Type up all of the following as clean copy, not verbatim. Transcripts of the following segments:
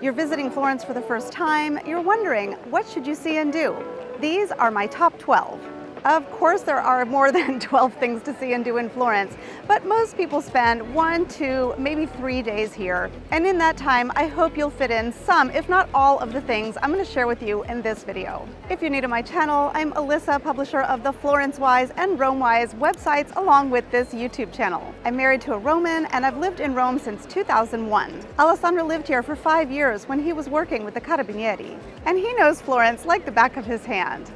You're visiting Florence for the first time, you're wondering, what should you see and do? These are my top 12. Of course, there are more than 12 things to see and do in Florence, but most people spend 1, 2, maybe 3 days here. And in that time, I hope you'll fit in some, if not all, of the things I'm going to share with you in this video. If you're new to my channel, I'm Alyssa, publisher of the FlorenceWise and RomeWise websites, along with this YouTube channel. I'm married to a Roman, and I've lived in Rome since 2001. Alessandro lived here for 5 years when he was working with the Carabinieri, and he knows Florence like the back of his hand.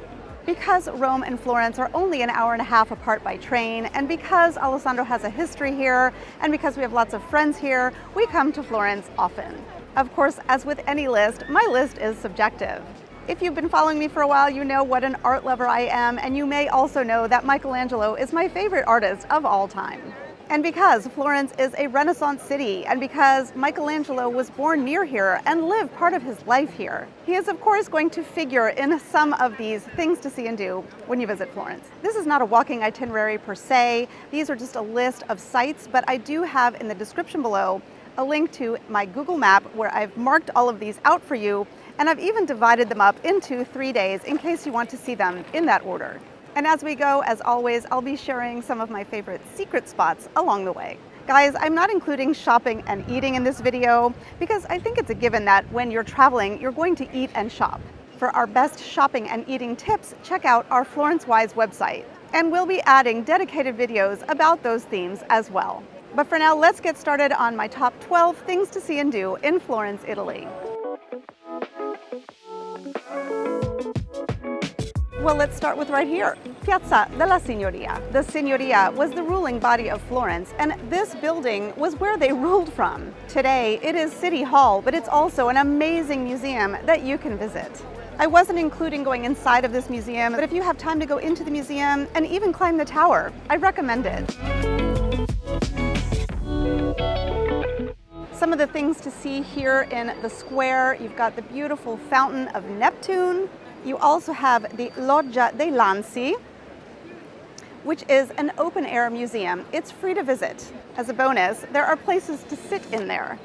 Because Rome and Florence are only an hour and a half apart by train, and because Alessandro has a history here, and because we have lots of friends here, we come to Florence often. Of course, as with any list, my list is subjective. If you've been following me for a while, you know what an art lover I am, and you may also know that Michelangelo is my favorite artist of all time. And because Florence is a Renaissance city, and because Michelangelo was born near here and lived part of his life here, he is of course going to figure in some of these things to see and do when you visit Florence. This is not a walking itinerary per se, these are just a list of sites, but I do have in the description below a link to my Google map where I've marked all of these out for you, and I've even divided them up into 3 days in case you want to see them in that order. And as we go, as always, I'll be sharing some of my favorite secret spots along the way. Guys, I'm not including shopping and eating in this video because I think it's a given that when you're traveling, you're going to eat and shop. For our best shopping and eating tips, check out our FlorenceWise website. And we'll be adding dedicated videos about those themes as well. But for now, let's get started on my top 12 things to see and do in Florence, Italy. Well, let's start with right here, Piazza della Signoria. The Signoria was the ruling body of Florence, and this building was where they ruled from. Today, it is City Hall, but it's also an amazing museum that you can visit. I wasn't including going inside of this museum, but if you have time to go into the museum and even climb the tower, I recommend it. Some of the things to see here in the square, you've got the beautiful Fountain of Neptune. You also have the Loggia dei Lanzi, which is an open-air museum. It's free to visit. As a bonus, there are places to sit in there.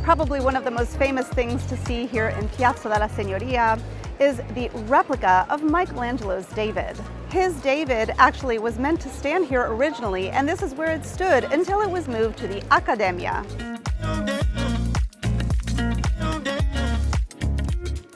Probably one of the most famous things to see here in Piazza della Signoria is the replica of Michelangelo's David. His David actually was meant to stand here originally, and this is where it stood until it was moved to the Accademia.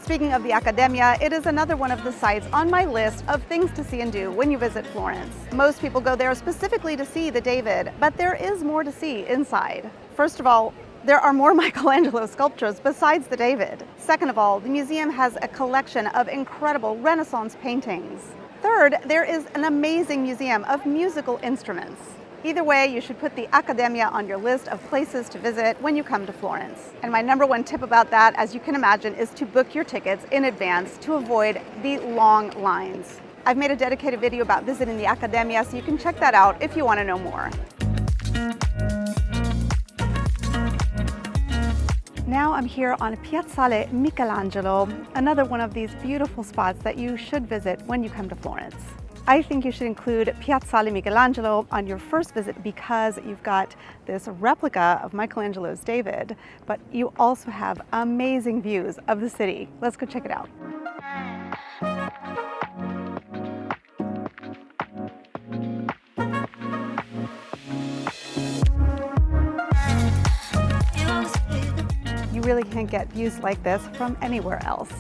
Speaking of the Accademia, it is another one of the sites on my list of things to see and do when you visit Florence. Most people go there specifically to see the David, but there is more to see inside. First of all, there are more Michelangelo sculptures besides the David. Second of all, the museum has a collection of incredible Renaissance paintings. Third, there is an amazing museum of musical instruments. Either way, you should put the Accademia on your list of places to visit when you come to Florence. And my number one tip about that, as you can imagine, is to book your tickets in advance to avoid the long lines. I've made a dedicated video about visiting the Accademia, so you can check that out if you want to know more. Now I'm here on Piazzale Michelangelo, another one of these beautiful spots that you should visit when you come to Florence. I think you should include Piazzale Michelangelo on your first visit because you've got this replica of Michelangelo's David, but you also have amazing views of the city. Let's go check it out. You really can't get views like this from anywhere else.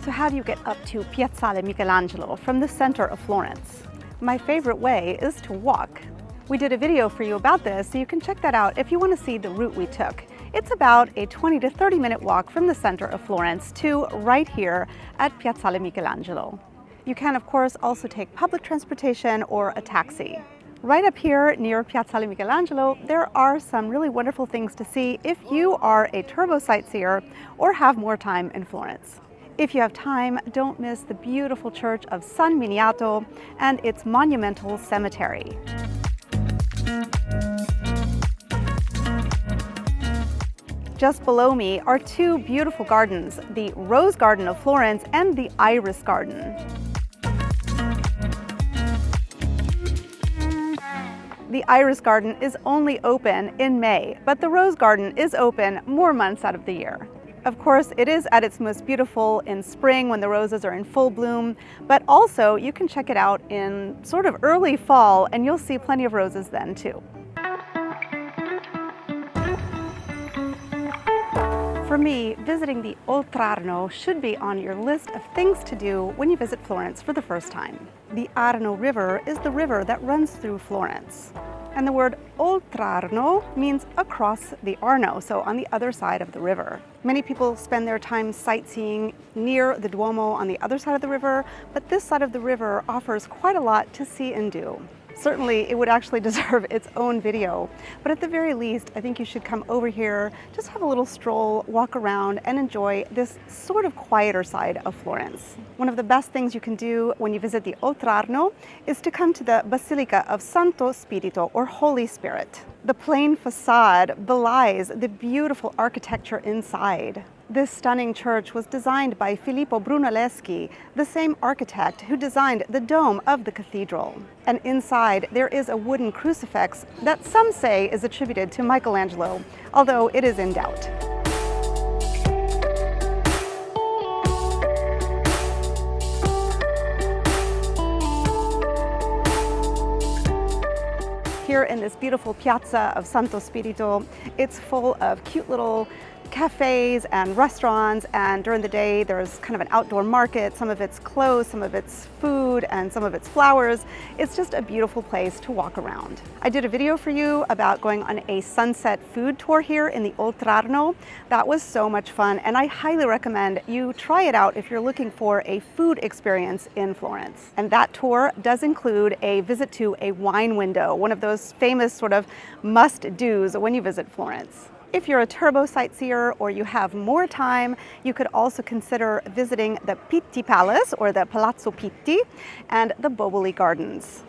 So how do you get up to Piazzale Michelangelo from the center of Florence? My favorite way is to walk. We did a video for you about this, so you can check that out if you want to see the route we took. It's about a 20 to 30 minute walk from the center of Florence to right here at Piazzale Michelangelo. You can, of course, also take public transportation or a taxi. Right up here near Piazzale Michelangelo, there are some really wonderful things to see if you are a turbo sightseer or have more time in Florence. If you have time, don't miss the beautiful church of San Miniato and its monumental cemetery. Just below me are two beautiful gardens, the Rose Garden of Florence and the Iris Garden. The iris garden is only open in May, but the rose garden is open more months out of the year. Of course, it is at its most beautiful in spring when the roses are in full bloom, but also you can check it out in sort of early fall and you'll see plenty of roses then too. For me, visiting the Oltrarno should be on your list of things to do when you visit Florence for the first time. The Arno River is the river that runs through Florence. And the word Oltrarno means across the Arno, so on the other side of the river. Many people spend their time sightseeing near the Duomo on the other side of the river, but this side of the river offers quite a lot to see and do. Certainly, it would actually deserve its own video, but at the very least, I think you should come over here, just have a little stroll, walk around, and enjoy this sort of quieter side of Florence. One of the best things you can do when you visit the Oltrarno is to come to the Basilica of Santo, Spirito, or Holy Spirit. The plain facade belies the beautiful architecture inside. This stunning church was designed by Filippo Brunelleschi, the same architect who designed the dome of the cathedral. And inside there is a wooden crucifix that some say is attributed to Michelangelo, although it is in doubt. Here in this beautiful Piazza of Santo Spirito, it's full of cute little cafes and restaurants, and during the day there's kind of an outdoor market. Some of it's clothes, some of it's food, and some of it's flowers. It's just a beautiful place to walk around. I did a video for you about going on a sunset food tour here in the Oltrarno. That was so much fun, and I highly recommend you try it out if you're looking for a food experience in Florence. And that tour does include a visit to a wine window, one of those famous sort of must-dos when you visit Florence. If you're a turbo sightseer or you have more time, you could also consider visiting the Pitti Palace, or the Palazzo Pitti, and the Boboli Gardens.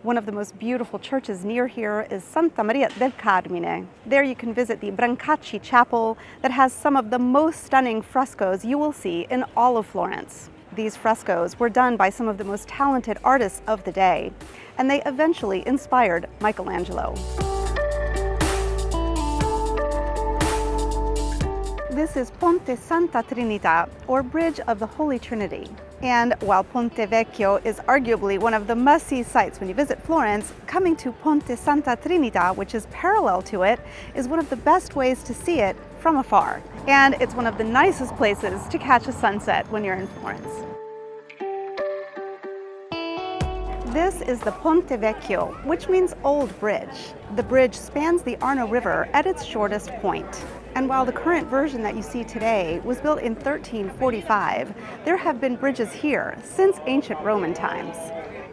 One of the most beautiful churches near here is Santa Maria del Carmine. There you can visit the Medici Chapel that has some of the most stunning frescoes you will see in all of Florence. These frescoes were done by some of the most talented artists of the day, and they eventually inspired Michelangelo. This is Ponte Santa Trinita, or Bridge of the Holy Trinity. And while Ponte Vecchio is arguably one of the must-see sights when you visit Florence, coming to Ponte Santa Trinita, which is parallel to it, is one of the best ways to see it from afar. And it's one of the nicest places to catch a sunset when you're in Florence. This is the Ponte Vecchio, which means Old Bridge. The bridge spans the Arno River at its shortest point. And while the current version that you see today was built in 1345, there have been bridges here since ancient Roman times.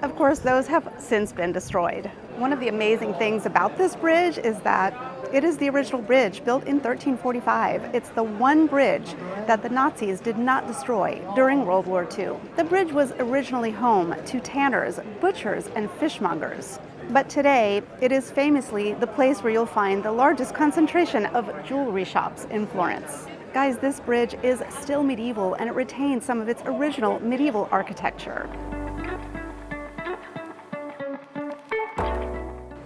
Of course, those have since been destroyed. One of the amazing things about this bridge is that it is the original bridge built in 1345. It's the one bridge that the Nazis did not destroy during World War II. The bridge was originally home to tanners, butchers, and fishmongers. But today, it is famously the place where you'll find the largest concentration of jewelry shops in Florence. Guys, this bridge is still medieval and it retains some of its original medieval architecture.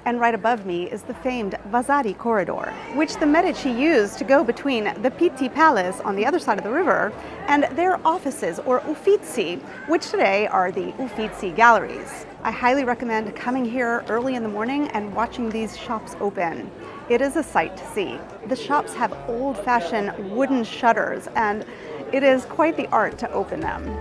And right above me is the famed Vasari corridor, which the Medici used to go between the Pitti Palace on the other side of the river and their offices, or Uffizi, which today are the Uffizi galleries. I highly recommend coming here early in the morning and watching these shops open. It is a sight to see. The shops have old-fashioned wooden shutters, and it is quite the art to open them.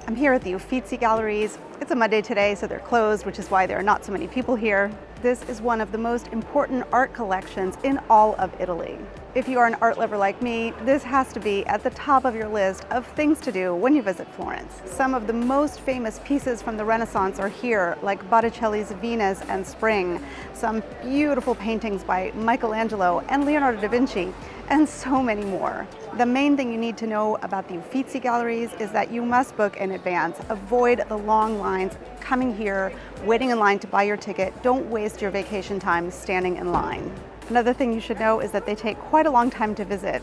I'm here at the Uffizi galleries. It's a Monday today, so they're closed, which is why there are not so many people here. This is one of the most important art collections in all of Italy. If you are an art lover like me, this has to be at the top of your list of things to do when you visit Florence. Some of the most famous pieces from the Renaissance are here, like Botticelli's Venus and Spring, some beautiful paintings by Michelangelo and Leonardo da Vinci, and so many more. The main thing you need to know about the Uffizi galleries is that you must book in advance. Avoid the long lines coming here, waiting in line to buy your ticket. Don't waste your vacation time standing in line. Another thing you should know is that they take quite a long time to visit.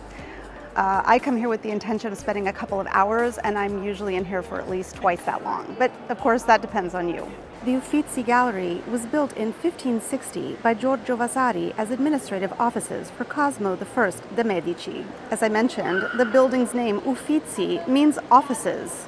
I come here with the intention of spending a couple of hours, and I'm usually in here for at least twice that long. But of course, that depends on you. The Uffizi Gallery was built in 1560 by Giorgio Vasari as administrative offices for Cosimo I de' Medici. As I mentioned, the building's name, Uffizi, means offices.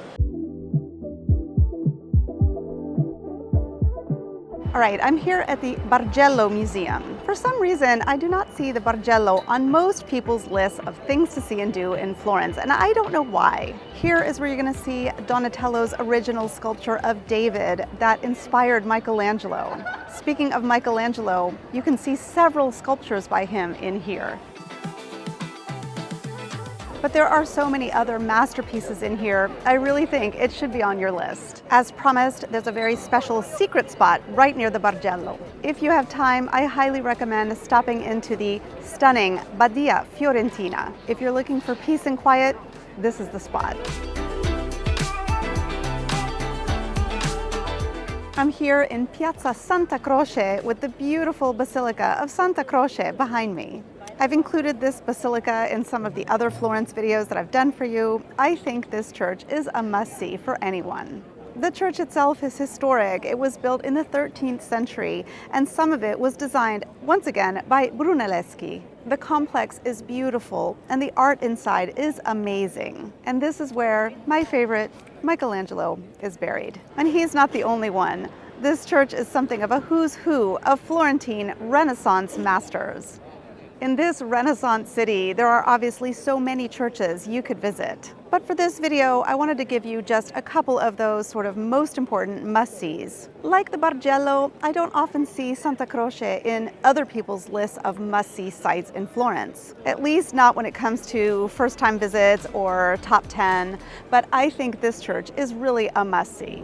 All right, I'm here at the Bargello Museum. For some reason, I do not see the Bargello on most people's lists of things to see and do in Florence, and I don't know why. Here is where you're going to see Donatello's original sculpture of David that inspired Michelangelo. Speaking of Michelangelo, you can see several sculptures by him in here. But there are so many other masterpieces in here, I really think it should be on your list. As promised, there's a very special secret spot right near the Bargello. If you have time, I highly recommend stopping into the stunning Badia Fiorentina. If you're looking for peace and quiet, this is the spot. I'm here in Piazza Santa Croce with the beautiful Basilica of Santa Croce behind me. I've included this basilica in some of the other Florence videos that I've done for you. I think this church is a must-see for anyone. The church itself is historic. It was built in the 13th century, and some of it was designed, once again, by Brunelleschi. The complex is beautiful, and the art inside is amazing. And this is where my favorite, Michelangelo, is buried. And he's not the only one. This church is something of a who's who of Florentine Renaissance masters. In this Renaissance city, there are obviously so many churches you could visit. But for this video, I wanted to give you just a couple of those sort of most important must-sees. Like the Bargello, I don't often see Santa Croce in other people's lists of must-see sites in Florence. At least not when it comes to first-time visits or top 10, but I think this church is really a must-see.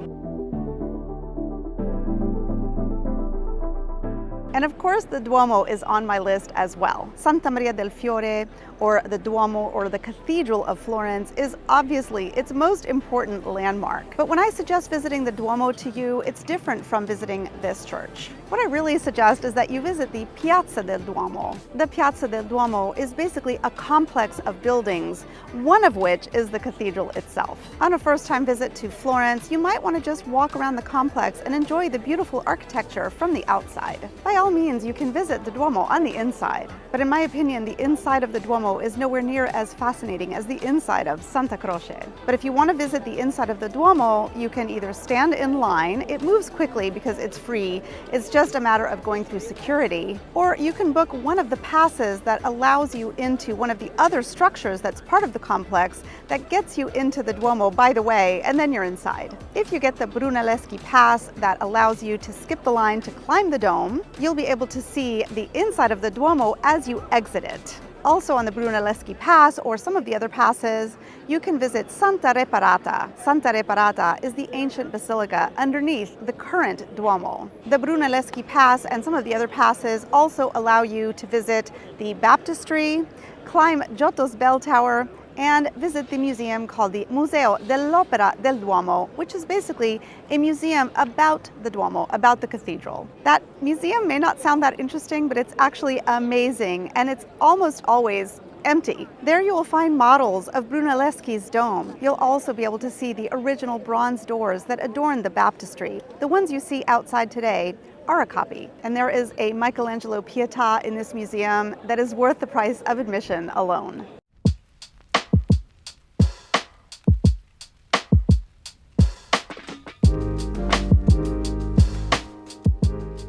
And of course, the Duomo is on my list as well. Santa Maria del Fiore, or the Duomo, or the Cathedral of Florence, is obviously its most important landmark. But when I suggest visiting the Duomo to you, it's different from visiting this church. What I really suggest is that you visit the Piazza del Duomo. The Piazza del Duomo is basically a complex of buildings, one of which is the cathedral itself. On a first-time visit to Florence, you might want to just walk around the complex and enjoy the beautiful architecture from the outside. By all means, you can visit the Duomo on the inside, but in my opinion, the inside of the Duomo is nowhere near as fascinating as the inside of Santa Croce. But if you want to visit the inside of the Duomo, you can either stand in line, it moves quickly because it's free, it's just a matter of going through security, or you can book one of the passes that allows you into one of the other structures that's part of the complex that gets you into the Duomo, by the way, and then you're inside. If you get the Brunelleschi pass that allows you to skip the line to climb the dome, you'll be able to see the inside of the Duomo as you exit it. Also on the Brunelleschi Pass, or some of the other passes, you can visit Santa Reparata. Santa Reparata is the ancient basilica underneath the current Duomo. The Brunelleschi Pass and some of the other passes also allow you to visit the baptistry, climb Giotto's bell tower, and visit the museum called the Museo dell'Opera del Duomo, which is basically a museum about the Duomo, about the cathedral. That museum may not sound that interesting, but it's actually amazing, and it's almost always empty. There you will find models of Brunelleschi's dome. You'll also be able to see the original bronze doors that adorn the baptistry. The ones you see outside today are a copy, and there is a Michelangelo Pietà in this museum that is worth the price of admission alone.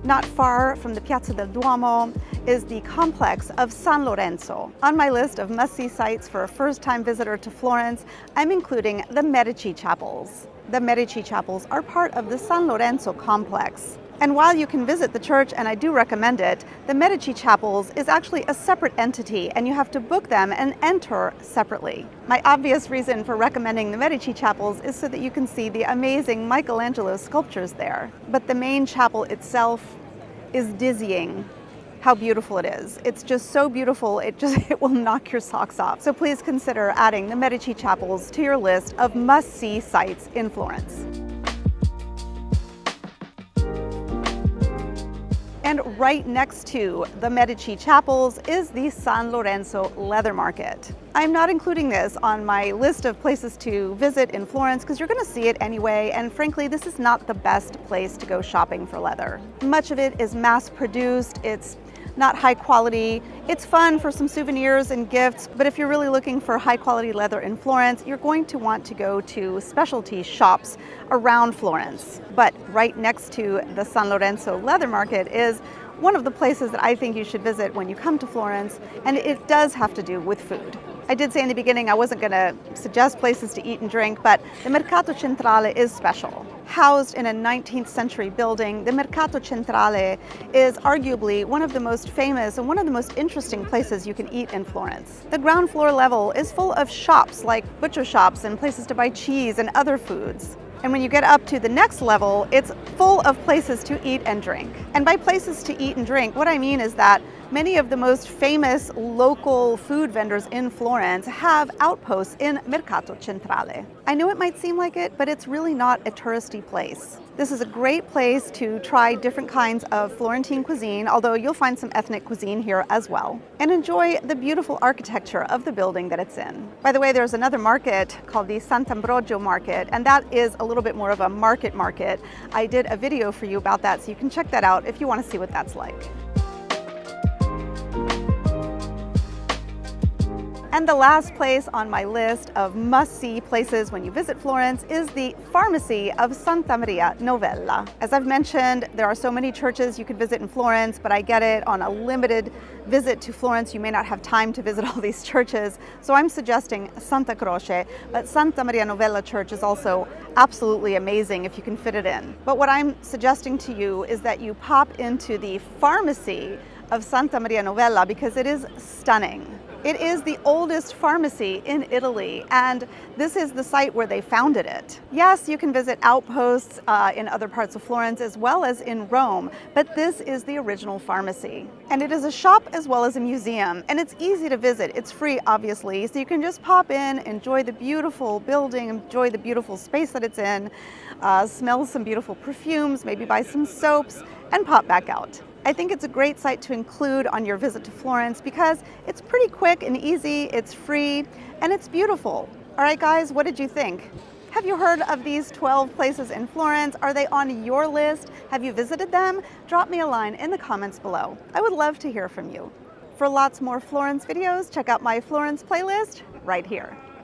Not far from the Piazza del Duomo is the complex of San Lorenzo. On my list of must-see sites for a first-time visitor to Florence, I'm including the Medici Chapels. The Medici Chapels are part of the San Lorenzo complex. And while you can visit the church, and I do recommend it, the Medici Chapels is actually a separate entity, and you have to book them and enter separately. My obvious reason for recommending the Medici Chapels is so that you can see the amazing Michelangelo sculptures there. But the main chapel itself is dizzying how beautiful it is. It's just so beautiful, it will knock your socks off. So please consider adding the Medici Chapels to your list of must-see sites in Florence. And right next to the Medici Chapels is the San Lorenzo leather market. I'm not including this on my list of places to visit in Florence because you're going to see it anyway, and frankly, this is not the best place to go shopping for leather. Much of it is mass-produced, it's not high quality. It's fun for some souvenirs and gifts, but if you're really looking for high quality leather in Florence, you're going to want to go to specialty shops around Florence. But right next to the San Lorenzo leather market is one of the places that I think you should visit when you come to Florence, and it does have to do with food. I did say in the beginning I wasn't going to suggest places to eat and drink, but the Mercato Centrale is special. Housed in a 19th century building, the Mercato Centrale is arguably one of the most famous and one of the most interesting places you can eat in Florence. The ground floor level is full of shops like butcher shops and places to buy cheese and other foods. And when you get up to the next level, it's full of places to eat and drink. And by places to eat and drink, what I mean is that many of the most famous local food vendors in Florence have outposts in Mercato Centrale. I know it might seem like it, but it's really not a touristy place. This is a great place to try different kinds of Florentine cuisine, although you'll find some ethnic cuisine here as well, and enjoy the beautiful architecture of the building that it's in. By the way, there's another market called the Sant'Ambrogio market, and that is a little bit more of a market. I did a video for you about that, so you can check that out if you want to see what that's like. And the last place on my list of must-see places when you visit Florence is the pharmacy of Santa Maria Novella. As I've mentioned, there are so many churches you could visit in Florence, but I get it, on a limited visit to Florence, you may not have time to visit all these churches, so I'm suggesting Santa Croce, but Santa Maria Novella Church is also absolutely amazing if you can fit it in. But what I'm suggesting to you is that you pop into the pharmacy of Santa Maria Novella because it is stunning. It is the oldest pharmacy in Italy, and this is the site where they founded it. Yes, you can visit outposts in other parts of Florence as well as in Rome, but this is the original pharmacy. And it is a shop as well as a museum, and it's easy to visit. It's free, obviously, so you can just pop in, enjoy the beautiful building, enjoy the beautiful space that it's in, smell some beautiful perfumes, maybe buy some soaps, and pop back out. I think it's a great site to include on your visit to Florence because it's pretty quick and easy, it's free, and it's beautiful. All right, guys, what did you think? Have you heard of these 12 places in Florence? Are they on your list? Have you visited them? Drop me a line in the comments below. I would love to hear from you. For lots more Florence videos, check out my Florence playlist right here.